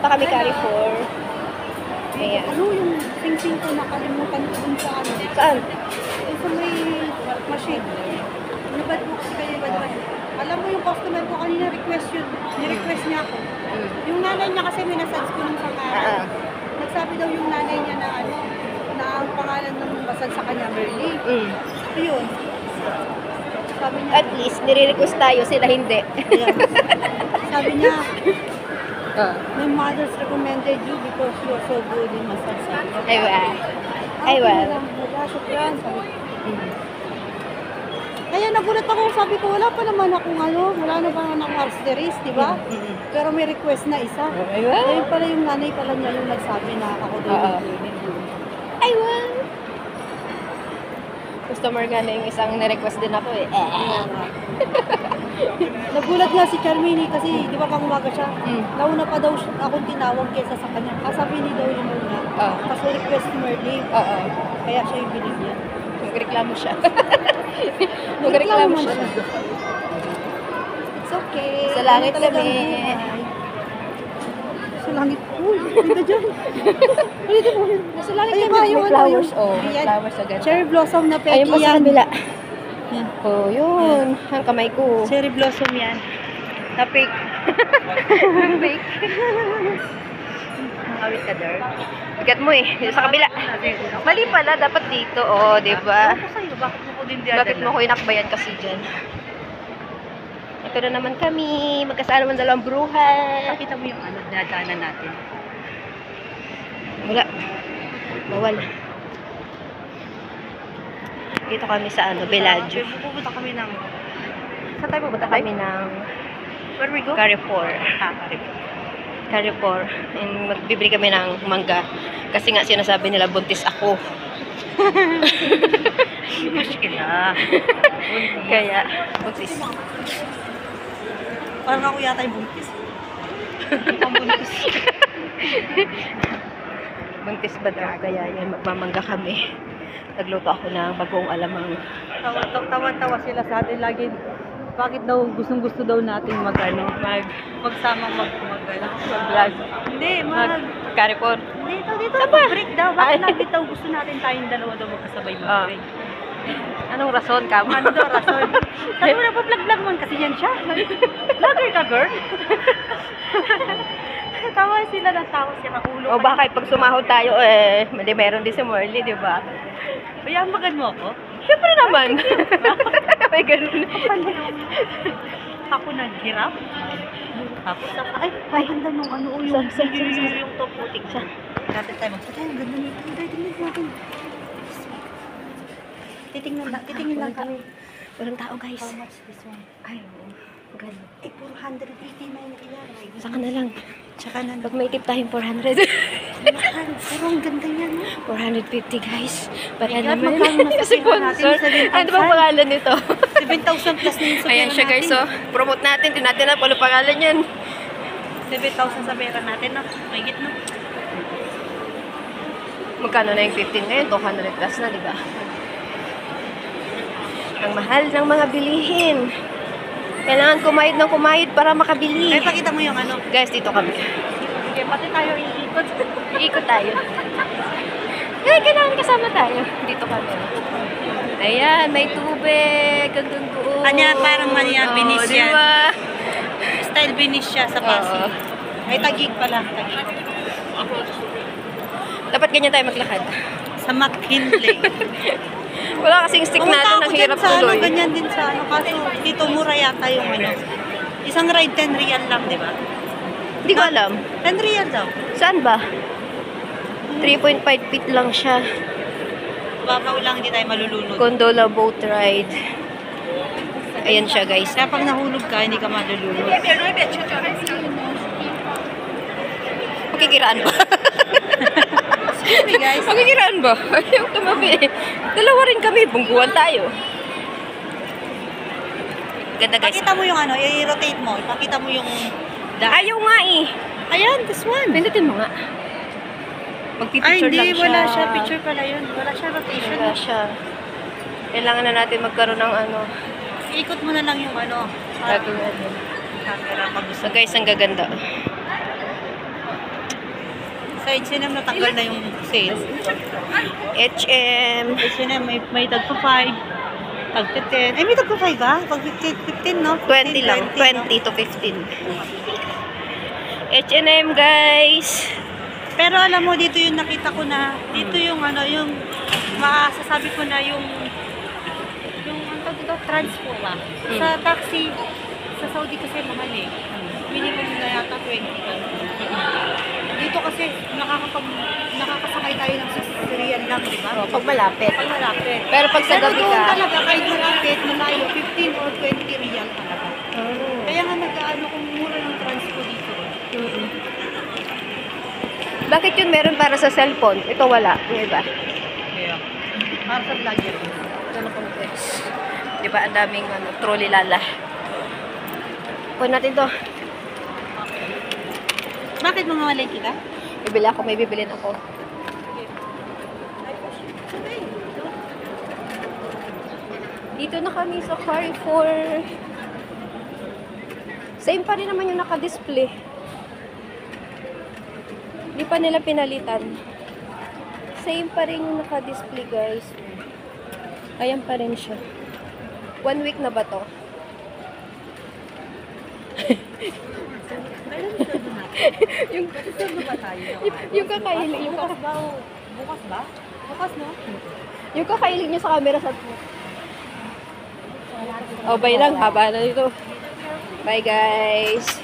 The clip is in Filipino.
Punta kami Carrefour. Ayan. Ano yung sing-sing ko nakalimutan ko dun sa ano? Saan? Yung sa may machine. Ano ba book kayo ba? Alam mo yung customer ko kanina request yun. Ni-request niya ako. Yung nanay niya kasi minasage ko nung pangalan. Nagsabi daw yung nanay niya na ano, na ang pangalan ng massage sa kanya, Merly. Ayun. Sabi niya, At least, nire-request tayo, sila hindi. ayan. Sabi niya, my mother's recommended you because you are so good in massage. Ay, well. Wala, syukran. Sabi ko. Kaya nagulat ako, sabi ko, wala pa naman akong ano, wala na ba ng arteries, di ba? Pero may request na isa. Ayun pala yung nanay pala niya yung nagsabi na ako doon. Ay, well. Customer nga na yung isang nirequest din ako eh. Nagulat nga si Charmini kasi di ba pang umaga siya? Nauna pa daw akong tinawag kesa sa kanya. Sabi ni daw yung muna. Kasi request ni Merly. Kaya siya yung binigyan. Nagreklamo siya. Nagreklamo siya. It's okay. Sa langit kami. Sa langit. Uy, ganda dyan. Dito mo. Nasa langit Ayun kami. ba, yung May ano, flowers. yung- Oh, Ayan. flowers agad. Cherry blossom na peki Ayun pa sa yan. kabila. Yan. Oh, yun. Ang kamay ko. Cherry blossom yan. Na fake. Fake. Awit ka, Dar. Bigat mo eh. Dito sa kabila. Mali pala. Dapat dito. Oh, di ba? Bakit mo ko din Bakit mo ko inakbayan kasi dyan? Ito na naman kami. Magkasama naman dalawang bruhan. Nakita mo yung ano, dinadaanan natin. Wala. Bawal. Dito kami sa ano, Bellagio. Pupunta kami ng... Saan tayo pupunta Kami ng Where we go? Carrefour. Carrefour. Carrefour. And magbibili kami ng mangga. Kasi nga sinasabi nila, buntis ako. Muskila. Kaya, buntis. Parang ako yata yung buntis. Buntis ba daw? Kaya yan, magmamangga kami. Nagluto ako ng bagong alamang. Tawa-tawa sila sa atin lagi. Bakit daw gustong-gusto daw natin magsamang Mag-vlog. Hindi, Carrefour. dito break daw. Bakit natin daw gusto natin tayong dalawa daw magkasabay mag-break? Anong rason ka? Ano daw rason? Sabi mo na pa vlog man kasi yan siya. Vlogger ka, girl? Tawa sila ng tawa siya kakulo. O baka pag sumahod tayo, hindi meron din si Morley, di ba? Kaya magan mo ako? Siyempre naman. May ganun. Ako naghirap. Tapos ay, ganda nung ano yung top putik siya. Natin tayo tayo, ang ganda nito. Tingnan natin. Titingnan lang kami. Walang tao, guys. How much this one? Ay, oo. Ganun. 489 yan. Saka na lang. Tsaka na Pag may tip tayong 400. Pero ang ganda yan. 450, guys. Para At naman. magkano na sa pera natin? Sponsor. Ano ba pangalan nito? 7,000 plus na yung sa pera Ayan siya, guys. So, promote natin. Tinatin na paano pangalan yan. 7,000 sa pera natin, no? May git, no? Magkano na yung 15 ngayon? 200 plus na, di ba? Ang mahal ng mga bilihin. Kailangan kumayod ng kumayod para makabili. Ay, pakita mo yung ano. Guys, dito kami. Okay, pati tayo iikot. Iikot tayo. Kailangan kasama tayo. Dito kami. Ayan, may tubig. Hanggang doon. Anya, parang binis yan. Diba? Style binis siya sa Pasig. Ay, tagig pala. Tagig. Dapat ganyan tayo maglakad. Sa McKinley. Wala kasing stick natin. Ang hirap tuloy. Ganyan din sa ano. Kaso, dito mura yata yung ano. Isang ride 10 real lang, di ba? Hindi ko alam. 10 real daw. Saan ba? 3.5 feet lang siya. Babaw lang, hindi tayo malulunod. Gondola boat ride. Ayan siya, guys. Kaya pag nahulog ka, hindi ka malulunod. Makikiraan ba? Excuse me, guys. Makikiraan ba? Ayaw tumabi. Dalawa rin kami. Bungguan tayo. Ganda, guys. Pakita mo yung ano, i-rotate mo. Ipakita mo yung... Ayaw nga eh. Ayan, this one. Pindutin mo nga. Magpipicture lang siya. Wala siya. Picture pala yun. Wala siya rotation. Wala siya. Kailangan na natin magkaroon ng ano. Iikot mo na lang yung ano. Gagawin. Camera pag gusto. So guys, ang gaganda. Sa H&M natanggal na yung sale. H&M. H&M may tag pa 5, tag pa 10. Ay, may tag pa 5 ba? Tag 15, no? 20 lang. 20, no? 20 to 15. H&M, guys. Pero alam mo, dito yung nakita ko na, dito yung ano, yung masasabi ko na yung ang tawag dito, transpo ba? Sa taxi, sa Saudi kasi mahal eh. Minimum na yata 20. Dito kasi nakakasakay tayo ng 60 real lang, di ba? Pag malapit. Pag malapit. Pero pag sa gabi doon ka, talaga, kahit malapit, malayo, 15 or 20 real talaga. Kaya nga nag-ano kung mura ng transpo dito. bakit yun meron para sa cellphone? Ito wala. Yung iba. Kaya, para sa vlogger. Ano pang guys? Di ba ang daming trolley lala? Kunin natin to. Bakit mamamalay kita? Bibili ako, may bibilin ako. Dito na kami sa Carrefour. Same pa rin naman yung naka-display. Hindi pa nila pinalitan. Same pa rin yung naka-display, guys. Ayan pa rin siya. 1 week na ba to? yung ba tayo? yung kakailig yung Bukas ba? Bukas ba? Bukas, no? yung kakailig niya sa camera sa oh, bye lang, haba na dito. Bye, guys.